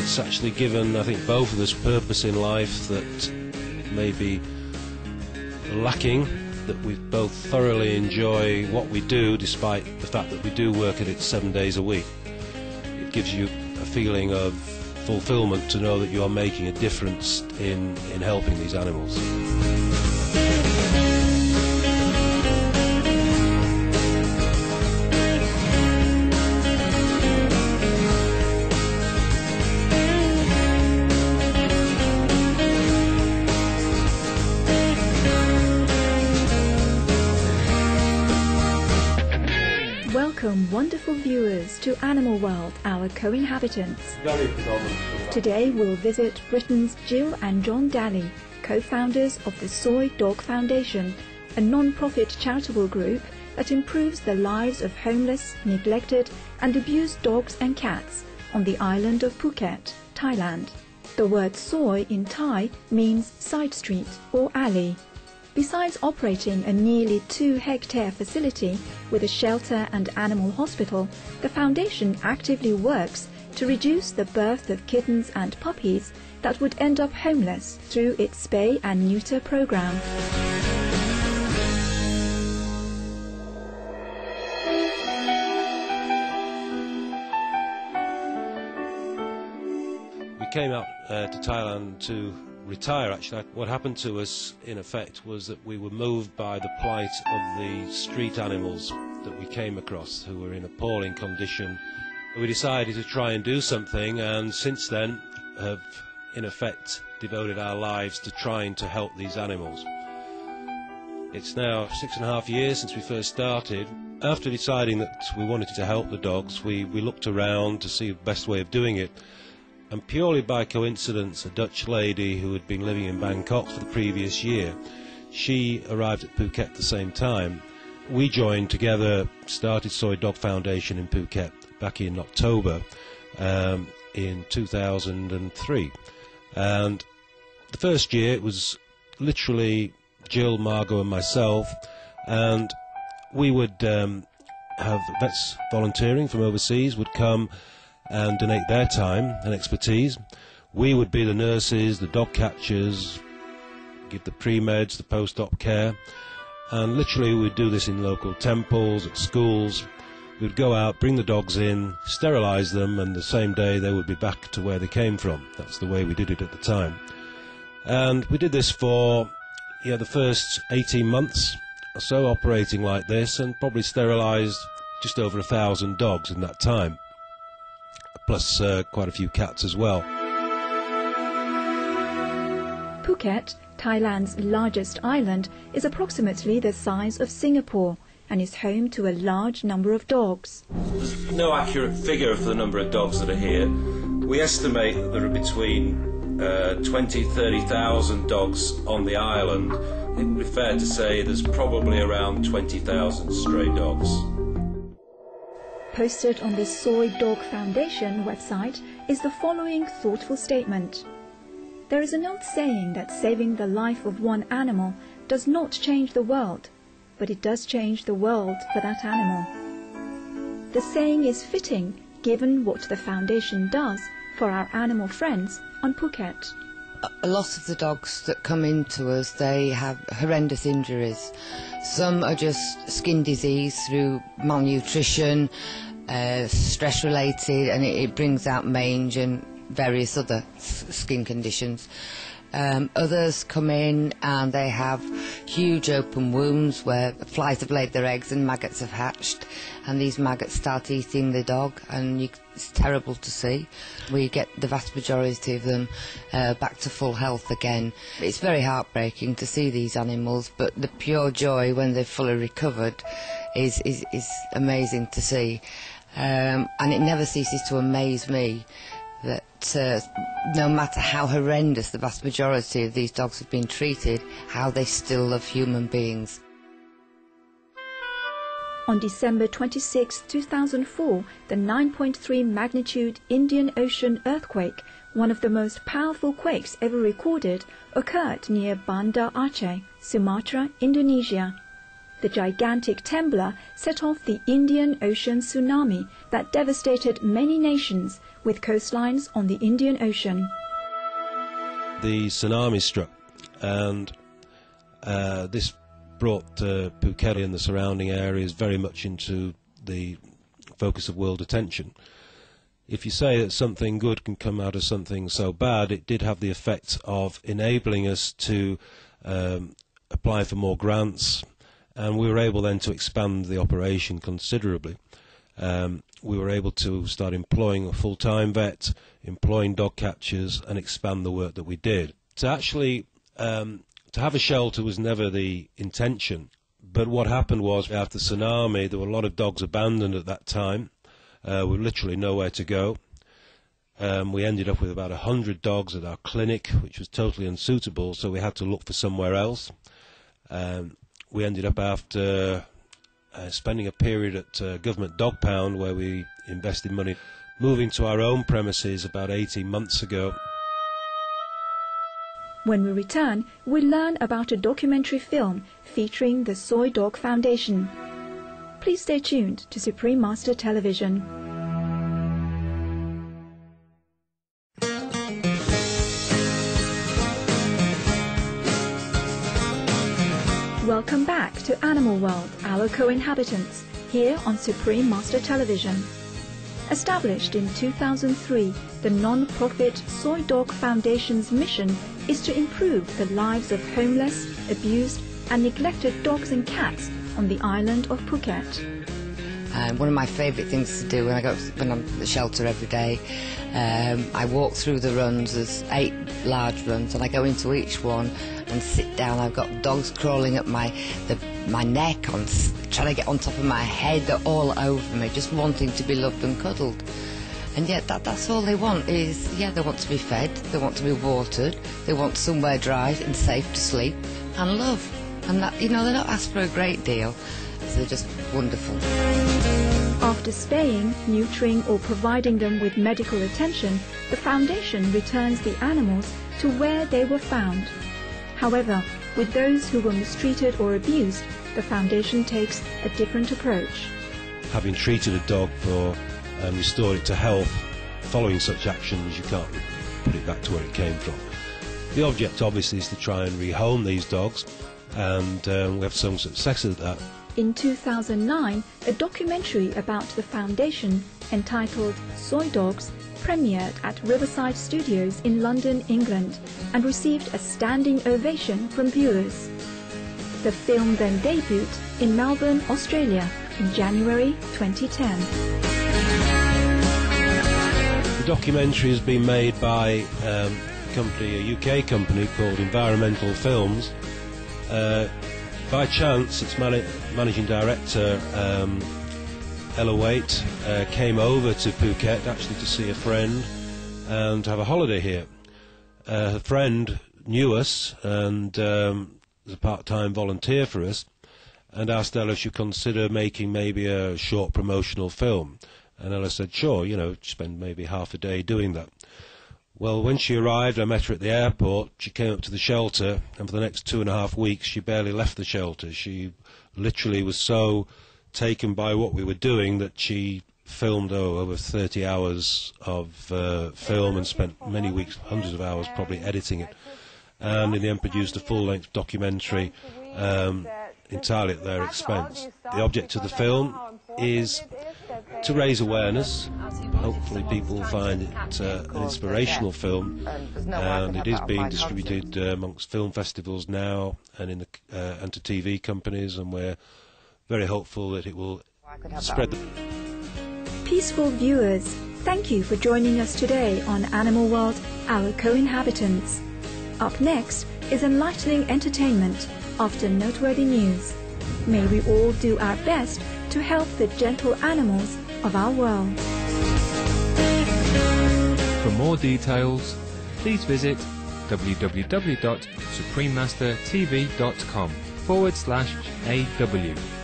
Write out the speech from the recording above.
it's actually given, I think, both of us purpose in life that may be lacking, that we both thoroughly enjoy what we do despite the fact that we do work at it 7 days a week. It gives you a feeling of fulfillment to know that you are making a difference in helping these animals. Welcome, wonderful viewers, to Animal World, our co-inhabitants. Today we'll visit Britain's Jill and John Daly, co-founders of the Soi Dog Foundation, a non-profit charitable group that improves the lives of homeless, neglected and abused dogs and cats on the island of Phuket, Thailand. The word Soi in Thai means side street or alley. Besides operating a nearly 2-hectare facility with a shelter and animal hospital, the foundation actively works to reduce the birth of kittens and puppies that would end up homeless through its spay and neuter program. We came out to Thailand to retire, actually. What happened to us, in effect, was that we were moved by the plight of the street animals that we came across, who were in appalling condition. We decided to try and do something, and since then have, in effect, devoted our lives to trying to help these animals. It's now 6.5 years since we first started. After deciding that we wanted to help the dogs, we looked around to see the best way of doing it. And purely by coincidence, a Dutch lady who had been living in Bangkok for the previous year, she arrived at Phuket at the same time. We joined together, started Soi Dog Foundation in Phuket back in October in 2003. And the first year it was literally Jill, Margot and myself, and we would have vets volunteering from overseas would come and donate their time and expertise. We would be the nurses, the dog catchers, give the pre-meds, the post-op care, and literally we'd do this in local temples, at schools. We'd go out, bring the dogs in, sterilise them, and the same day they would be back to where they came from. That's the way we did it at the time. And we did this for the first 18 months or so, operating like this, and probably sterilised just over 1,000 dogs in that time, plus quite a few cats as well. Phuket, Thailand's largest island, is approximately the size of Singapore and is home to a large number of dogs. There's no accurate figure for the number of dogs that are here. We estimate that there are between 20,000–30,000 dogs on the island. It would be fair to say there's probably around 20,000 stray dogs. Posted on the Soi Dog Foundation website is the following thoughtful statement. There is an old saying that saving the life of one animal does not change the world, but it does change the world for that animal. The saying is fitting given what the foundation does for our animal friends on Phuket. A lot of the dogs that come into us, they have horrendous injuries. Some are just skin disease through malnutrition, stress related, and it brings out mange and various other skin conditions. Others come in and they have huge open wounds where flies have laid their eggs and maggots have hatched, and these maggots start eating the dog, and it's terrible to see. We get the vast majority of them back to full health again. It's very heartbreaking to see these animals, but the pure joy when they're fully recovered is amazing to see. And it never ceases to amaze me that no matter how horrendous the vast majority of these dogs have been treated, how they still love human beings. On December 26, 2004, the 9.3 magnitude Indian Ocean earthquake, one of the most powerful quakes ever recorded, occurred near Banda Aceh, Sumatra, Indonesia. the gigantic Temblor set off the Indian Ocean tsunami that devastated many nations with coastlines on the Indian Ocean. The tsunami struck, and this brought Phuket and the surrounding areas very much into the focus of world attention. If you say that something good can come out of something so bad, it did have the effect of enabling us to apply for more grants, and we were able then to expand the operation considerably. We were able to start employing a full-time vet, employing dog catchers, and expand the work that we did. To actually to have a shelter was never the intention, but what happened was after the tsunami there were a lot of dogs abandoned at that time. We were literally nowhere to go. We ended up with about 100 dogs at our clinic, which was totally unsuitable, so we had to look for somewhere else. We ended up, after spending a period at Government Dog Pound, where we invested money, moving to our own premises about 18 months ago. When we return, we learn about a documentary film featuring the Soi Dog Foundation. Please stay tuned to Supreme Master Television. Welcome back to Animal World, Our Co-Inhabitants, here on Supreme Master Television. Established in 2003, the non-profit Soi Dog Foundation's mission is to improve the lives of homeless, abused and neglected dogs and cats on the island of Phuket. One of my favourite things to do when I'm at the shelter every day, I walk through the runs. There's 8 large runs, and I go into each one and sit down. I've got dogs crawling up my neck, trying to get on top of my head. They're all over me, just wanting to be loved and cuddled. And yet that's all they want is, they want to be fed, they want to be watered, they want somewhere dry and safe to sleep, and love. And that, they don't ask for a great deal, so they're just wonderful. After spaying, neutering or providing them with medical attention, the foundation returns the animals to where they were found. However, with those who were mistreated or abused, the foundation takes a different approach. Having treated a dog and restored it to health, following such actions, you can't put it back to where it came from. The object obviously is to try and rehome these dogs, and we have some success at that. In 2009, a documentary about the foundation entitled Soi Dogs premiered at Riverside Studios in London, England, and received a standing ovation from viewers. The film then debuted in Melbourne, Australia in January 2010. The documentary has been made by a UK company called Environmental Films. By chance, its managing director, Ella Waite, came over to Phuket actually to see a friend and have a holiday here. Her friend knew us and was a part-time volunteer for us, and asked Ella if she'd consider making maybe a short promotional film. And Ella said, sure, spend maybe half a day doing that. Well, when she arrived, I met her at the airport. She came up to the shelter, and for the next 2.5 weeks, she barely left the shelter. She literally was so taken by what we were doing that she filmed over 30 hours of film and spent many weeks, hundreds of hours probably editing it, and in the end produced a full-length documentary entirely at their expense. The object of the film is to raise awareness. Hopefully people will find it an inspirational film, and it is being distributed amongst film festivals now and and to TV companies, and we're very hopeful that it will spread. Peaceful viewers, thank you for joining us today on Animal World, Our Co-Inhabitants. Up next is enlightening entertainment after noteworthy news. May we all do our best to help the gentle animals of our world. For more details, please visit www.suprememastertv.com/AW.